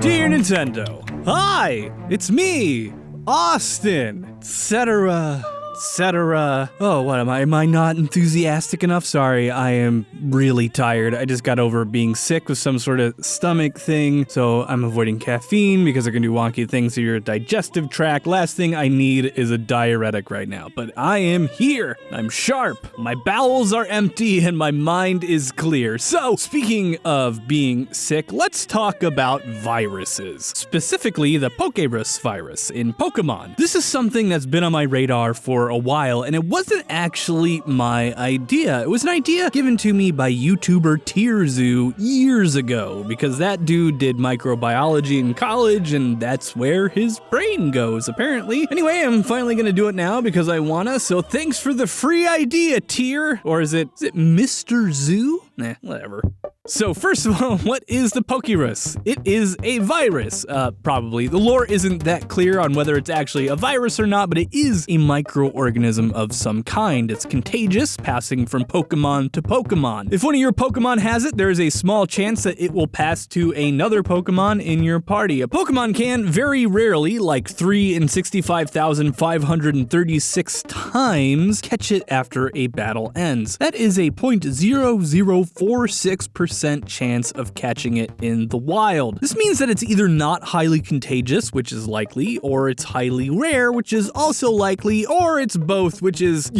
Dear Nintendo, hi, it's me, Austin, etc. Oh, what am I? Am I not enthusiastic enough? Sorry, I am really tired. I just got over being sick with some sort of stomach thing, so I'm avoiding caffeine because it can do wonky things to your digestive tract. Last thing I need is a diuretic right now, but I am here. I'm sharp. My bowels are empty and my mind is clear. So, speaking of being sick, let's talk about viruses. Specifically, the Pokerus virus in Pokemon. This is something that's been on my radar for a while, and it wasn't actually my idea. It was an idea given to me by YouTuber Tierzu years ago, because that dude did microbiology in college, and that's where his brain goes, apparently. Anyway, I'm finally gonna do it now because I wanna, so thanks for the free idea, Tier. Or is it Mr. Zoo? Nah, whatever. So first of all, what is the Pokerus? It is a virus, probably. The lore isn't that clear on whether it's actually a virus or not, but it is a microorganism of some kind. It's contagious, passing from Pokemon to Pokemon. If one of your Pokemon has it, there is a small chance that it will pass to another Pokemon in your party. A Pokemon can very rarely, like 3 in 65,536 times, catch it after a battle ends. That is a 0.0046% chance of catching it in the wild. This means that it's either not highly contagious, which is likely, or it's highly rare, which is also likely, or it's both, which is,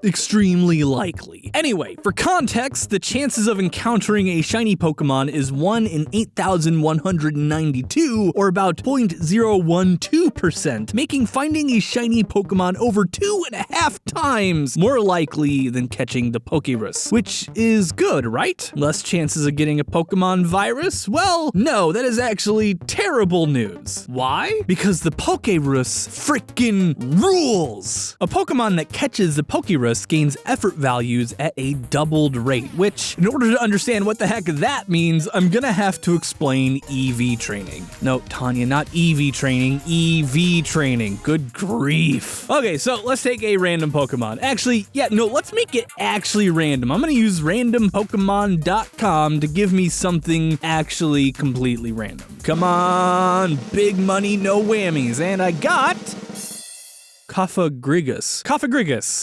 extremely likely. Anyway, for context, the chances of encountering a shiny Pokemon is 1 in 8,192, or about 0.012%, making finding a shiny Pokemon over 2.5 times more likely than catching the Pokerus, which is good, right? Less chances of getting a Pokemon virus? Well, no, that is actually terrible news. Why? Because the Pokerus frickin' rules! A Pokemon that catches the Pokerus gains effort values at a doubled rate, which, in order to understand what the heck that means, I'm gonna have to explain EV training. No, Tanya, not EV training, EV training. Good grief. Okay, so let's take a random Pokemon. Actually, let's make it actually random. I'm gonna use randompokemon.com to give me something actually completely random. Come on, big money, no whammies. And I got Cofagrigus.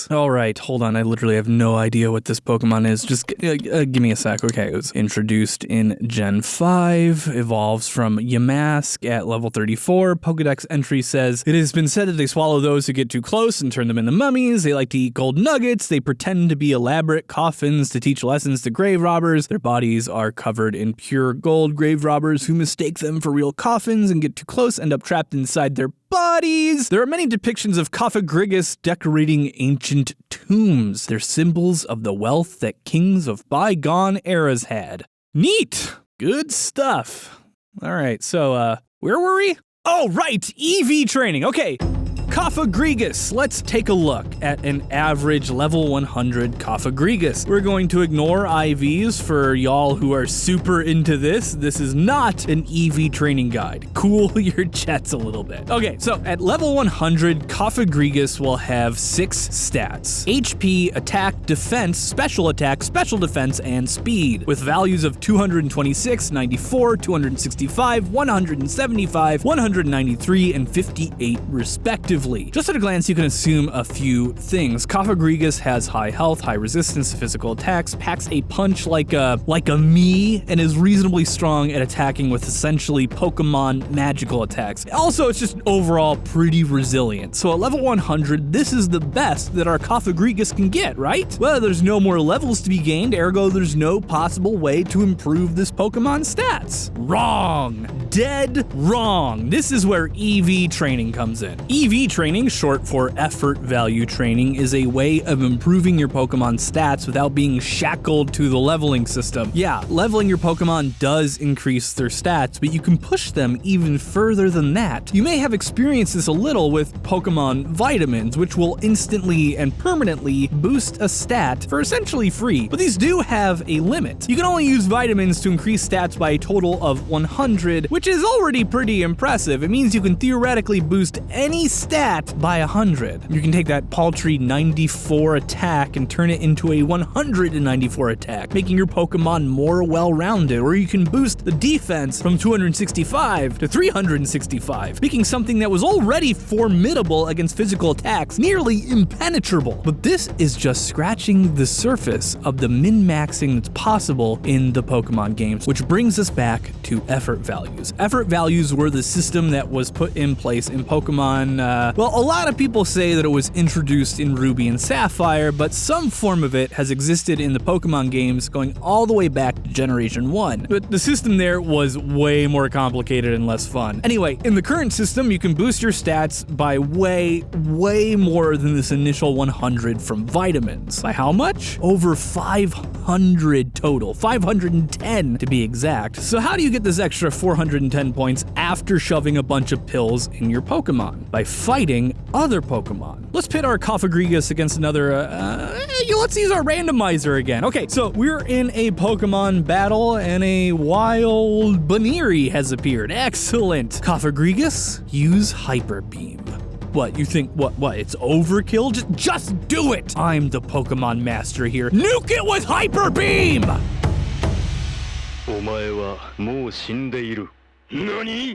All right, hold on. I literally have no idea what this Pokemon is. Just give me a sec. Okay, it was introduced in Gen 5, evolves from Yamask at level 34. Pokedex entry says, it has been said that they swallow those who get too close and turn them into mummies. They like to eat gold nuggets. They pretend to be elaborate coffins to teach lessons to grave robbers. Their bodies are covered in pure gold. Grave robbers who mistake them for real coffins and get too close end up trapped inside their bodies. There are many depictions of Cofagrigus decorating ancient tombs. They're symbols of the wealth that kings of bygone eras had. Neat! Good stuff. All right, so, where were we? Oh, right! EV training. Okay. Cofagrigus. Let's take a look at an average level 100 Cofagrigus. We're going to ignore IVs for y'all who are super into this. This is not an EV training guide. Cool your jets a little bit. Okay, so at level 100, Cofagrigus will have 6 stats: HP, attack, defense, special defense, and speed, with values of 226, 94, 265, 175, 193, and 58 respectively. Just at a glance, you can assume a few things. Cofagrigus has high health, high resistance to physical attacks, packs a punch like a me, and is reasonably strong at attacking with essentially Pokemon magical attacks. Also, it's just overall pretty resilient. So at level 100, this is the best that our Cofagrigus can get, right? Well, there's no more levels to be gained, ergo there's no possible way to improve this Pokemon's stats. Wrong. Dead wrong. This is where EV training comes in. EV training, short for effort value training, is a way of improving your Pokemon's stats without being shackled to the leveling system. Yeah, leveling your Pokemon does increase their stats, but you can push them even further than that. You may have experienced this a little with Pokemon vitamins, which will instantly and permanently boost a stat for essentially free, but these do have a limit. You can only use vitamins to increase stats by a total of 100, which is already pretty impressive. It means you can theoretically boost any stat stat by 100. You can take that paltry 94 attack and turn it into a 194 attack, making your Pokemon more well-rounded, or you can boost the defense from 265 to 365, making something that was already formidable against physical attacks nearly impenetrable. But this is just scratching the surface of the min-maxing that's possible in the Pokemon games, which brings us back to effort values. Effort values were the system that was put in place in Pokemon, well, a lot of people say that it was introduced in Ruby and Sapphire, but some form of it has existed in the Pokemon games going all the way back to Generation 1. But the system there was way more complicated and less fun. Anyway, in the current system, you can boost your stats by way more than this initial 100 from vitamins. By how much? Over 500 total. 510 to be exact. So how do you get this extra 410 points after shoving a bunch of pills in your Pokemon? By fighting other Pokemon. Let's pit our Cofagrigus against another, let's use our randomizer again. Okay, so we're in a Pokemon battle and a wild Baniri has appeared. Excellent. Cofagrigus, use Hyper Beam. What, you think, what, it's overkill? Just do it! I'm the Pokemon Master here. Nuke it with Hyper Beam! お前はもう死んでいる。何?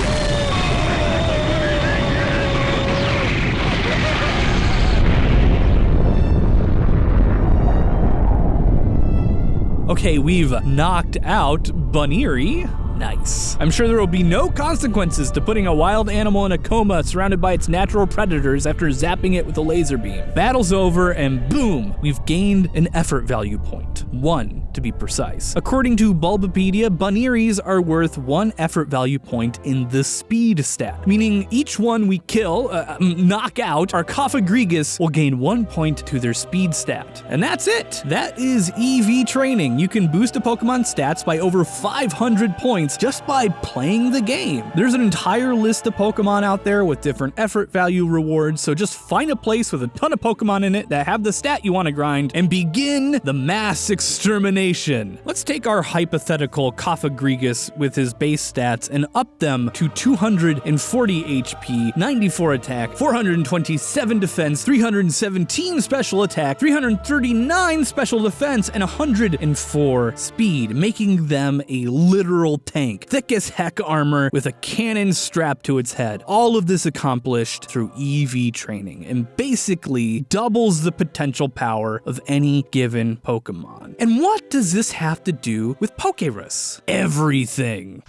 Okay, we've knocked out Baniri. Nice. I'm sure there will be no consequences to putting a wild animal in a coma surrounded by its natural predators after zapping it with a laser beam. Battle's over and boom, we've gained an effort value point. 1, to be precise. According to Bulbapedia, Baniris are worth 1 effort value point in the speed stat, meaning each one we kill, knock out, our Cofagrigus will gain 1 point to their speed stat. And that's it. That is EV training. You can boost a Pokemon stats by over 500 points just by playing the game. There's an entire list of Pokemon out there with different effort value rewards, so just find a place with a ton of Pokemon in it that have the stat you want to grind and begin the mass extermination. Let's take our hypothetical Cofagrigus with his base stats and up them to 240 HP, 94 attack, 427 defense, 317 special attack, 339 special defense, and 104 speed, making them a literal tank. Thick as heck armor with a cannon strapped to its head. All of this accomplished through EV training and basically doubles the potential power of any given Pokemon. And what does this have to do with Pokerus? Everything.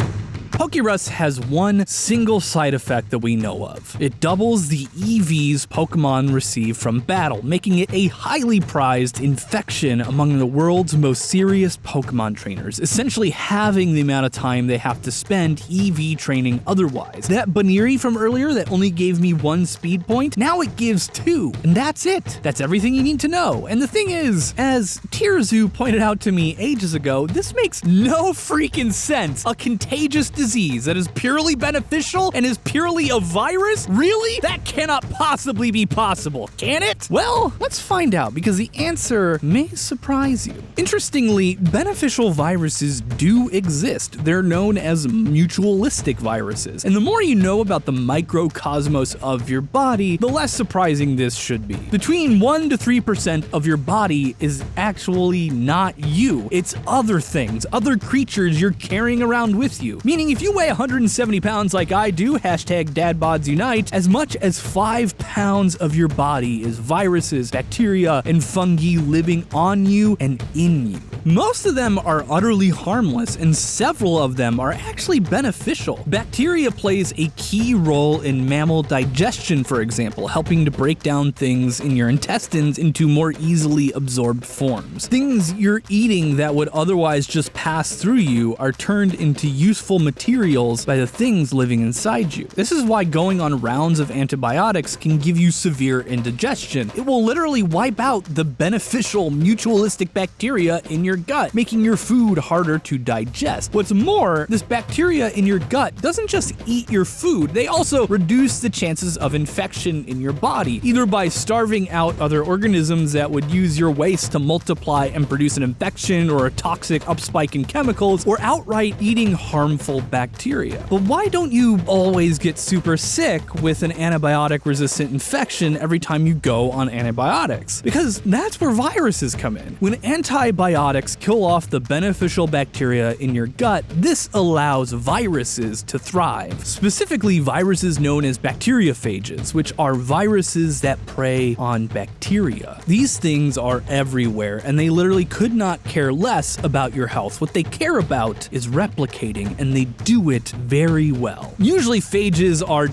Pokerus has one single side effect that we know of. It doubles the EVs Pokemon receive from battle, making it a highly prized infection among the world's most serious Pokemon trainers, essentially halving the amount of time they have to spend EV training otherwise. That Baniri from earlier that only gave me 1 speed point, now it gives 2, and that's it. That's everything you need to know. And the thing is, as Tierzu pointed out to me ages ago, this makes no freaking sense. A contagious disease that is purely beneficial and is purely a virus? Really? That cannot possibly be possible, can it? Well, let's find out, because the answer may surprise you. Interestingly, beneficial viruses do exist. They're known as mutualistic viruses. And the more you know about the microcosmos of your body, the less surprising this should be. Between 1 to 3% of your body is actually not you. It's other things, other creatures you're carrying around with you. Meaning if you weigh 170 pounds like I do, hashtag dadbods unite, as much as 5 pounds of your body is viruses, bacteria, and fungi living on you and in you. Most of them are utterly harmless, and several of them are actually beneficial. Bacteria plays a key role in mammal digestion, for example, helping to break down things in your intestines into more easily absorbed forms. Things you're eating that would otherwise just pass through you are turned into useful materials by the things living inside you. This is why going on rounds of antibiotics can give you severe indigestion. It will literally wipe out the beneficial mutualistic bacteria in your your gut, making your food harder to digest. What's more, this bacteria in your gut doesn't just eat your food, they also reduce the chances of infection in your body, either by starving out other organisms that would use your waste to multiply and produce an infection or a toxic upspike in chemicals, or outright eating harmful bacteria. But why don't you always get super sick with an antibiotic-resistant infection every time you go on antibiotics? Because that's where viruses come in. When antibiotics kill off the beneficial bacteria in your gut, this allows viruses to thrive. Specifically, viruses known as bacteriophages, which are viruses that prey on bacteria. These things are everywhere, and they literally could not care less about your health. What they care about is replicating, and they do it very well. Usually, phages are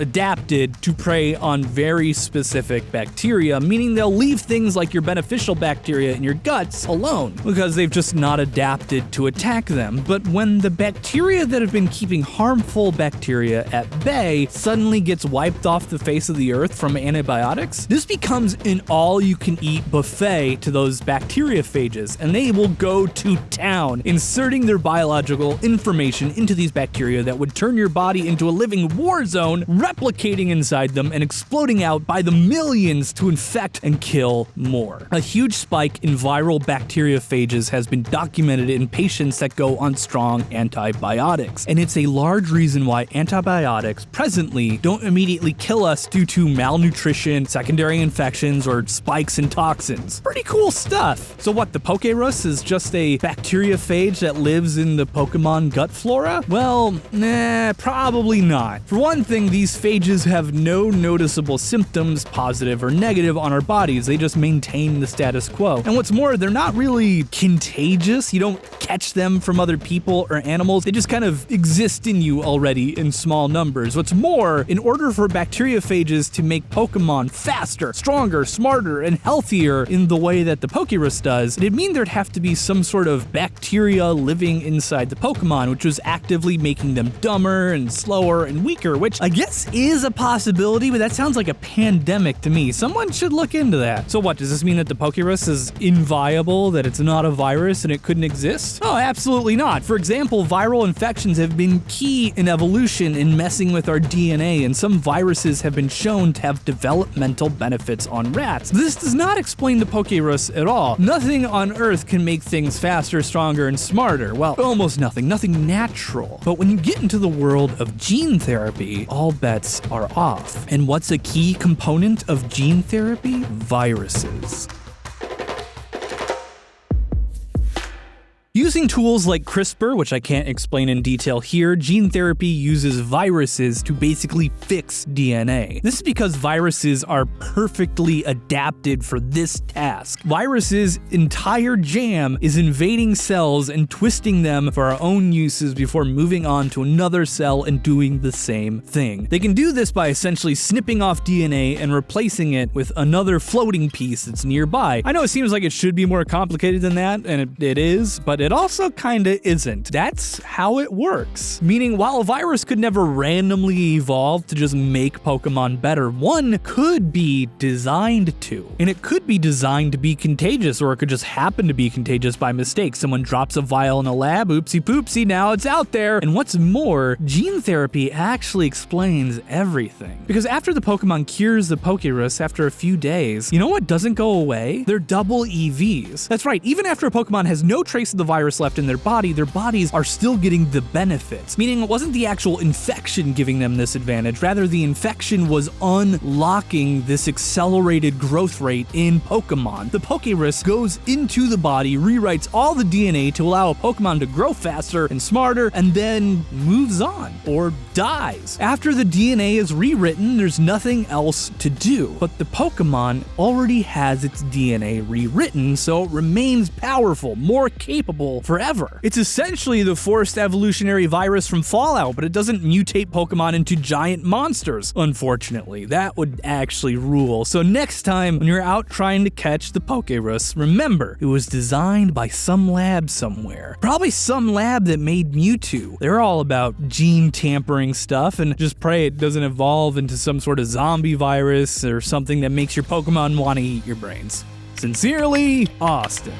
adapted to prey on very specific bacteria, meaning they'll leave things like your beneficial bacteria in your guts alone, because they've just not adapted to attack them. But when the bacteria that have been keeping harmful bacteria at bay suddenly gets wiped off the face of the earth from antibiotics, this becomes an all-you-can-eat buffet to those bacteriophages, and they will go to town, inserting their biological information into these bacteria that would turn your body into a living war zone, replicating inside them and exploding out by the millions to infect and kill more. A huge spike in viral bacteriophages has been documented in patients that go on strong antibiotics, and it's a large reason why antibiotics presently don't immediately kill us due to malnutrition, secondary infections, or spikes in toxins. Pretty cool stuff. So what, the Pokerus is just a bacteriophage that lives in the Pokemon gut flora? Well, nah, probably not. For one thing, these phages have no noticeable symptoms, positive or negative, on our bodies. They just maintain the status quo. And what's more, they're not really contagious. You don't catch them from other people or animals. They just kind of exist in you already in small numbers. What's more, in order for bacteriophages to make Pokemon faster, stronger, smarter, and healthier in the way that the Pokerus does, it'd mean there'd have to be some sort of bacteria living inside the Pokemon, which was actively making them dumber and slower and weaker, which I guess is a possibility, but that sounds like a pandemic to me. Someone should look into that. So what, does this mean that the Pokerus is inviable, that it's not a virus and it couldn't exist? Oh, absolutely not. For example, viral infections have been key in evolution in messing with our DNA, and some viruses have been shown to have developmental benefits on rats. This does not explain the Pokerus at all. Nothing on Earth can make things faster, stronger, and smarter. Well, almost nothing natural. But when you get into the world of gene therapy, all bets are off. And what's a key component of gene therapy? Viruses. Using tools like CRISPR, which I can't explain in detail here, gene therapy uses viruses to basically fix DNA. This is because viruses are perfectly adapted for this task. Viruses' entire jam is invading cells and twisting them for our own uses before moving on to another cell and doing the same thing. They can do this by essentially snipping off DNA and replacing it with another floating piece that's nearby. I know it seems like it should be more complicated than that, and it is, but it also kinda isn't. That's how it works. Meaning, while a virus could never randomly evolve to just make Pokemon better, one could be designed to. And it could be designed to be contagious, or it could just happen to be contagious by mistake. Someone drops a vial in a lab, oopsie poopsie, now it's out there. And what's more, gene therapy actually explains everything. Because after the Pokemon cures the Pokerus after a few days, you know what doesn't go away? They're double EVs. That's right, even after a Pokemon has no trace of the virus left in their bodies are still getting the benefits. Meaning it wasn't the actual infection giving them this advantage, rather the infection was unlocking this accelerated growth rate in Pokemon. The Pokerus goes into the body, rewrites all the DNA to allow a Pokemon to grow faster and smarter, and then moves on, or dies. After the DNA is rewritten, there's nothing else to do. But the Pokemon already has its DNA rewritten, so it remains powerful, more capable forever. It's essentially the forced evolutionary virus from Fallout, but it doesn't mutate Pokemon into giant monsters, unfortunately. That would actually rule. So next time when you're out trying to catch the Pokerus, remember, it was designed by some lab somewhere. Probably some lab that made Mewtwo. They're all about gene tampering stuff, and just pray it doesn't evolve into some sort of zombie virus or something that makes your Pokemon want to eat your brains. Sincerely, Austin.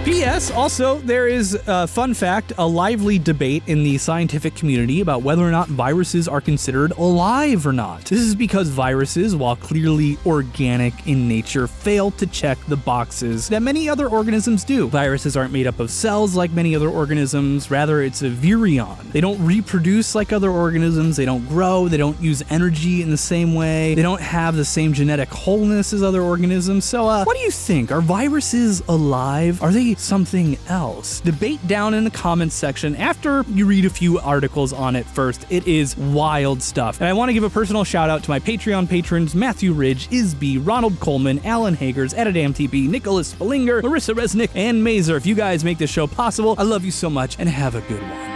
P.S. Also, there is, fun fact, a lively debate in the scientific community about whether or not viruses are considered alive or not. This is because viruses, while clearly organic in nature, fail to check the boxes that many other organisms do. Viruses aren't made up of cells like many other organisms, rather it's a virion. They don't reproduce like other organisms, they don't grow, they don't use energy in the same way, they don't have the same genetic wholeness as other organisms. So, what do you think? Are viruses alive? Are they something else? Debate down in the comments section after you read a few articles on it first. It is wild stuff. And I want to give a personal shout out to my Patreon patrons, Matthew Ridge, Isby, Ronald Coleman, Alan Hagers, EditAmTP, Nicholas Spillinger, Larissa Resnick, and Mazer. If you guys make this show possible, I love you so much and have a good one.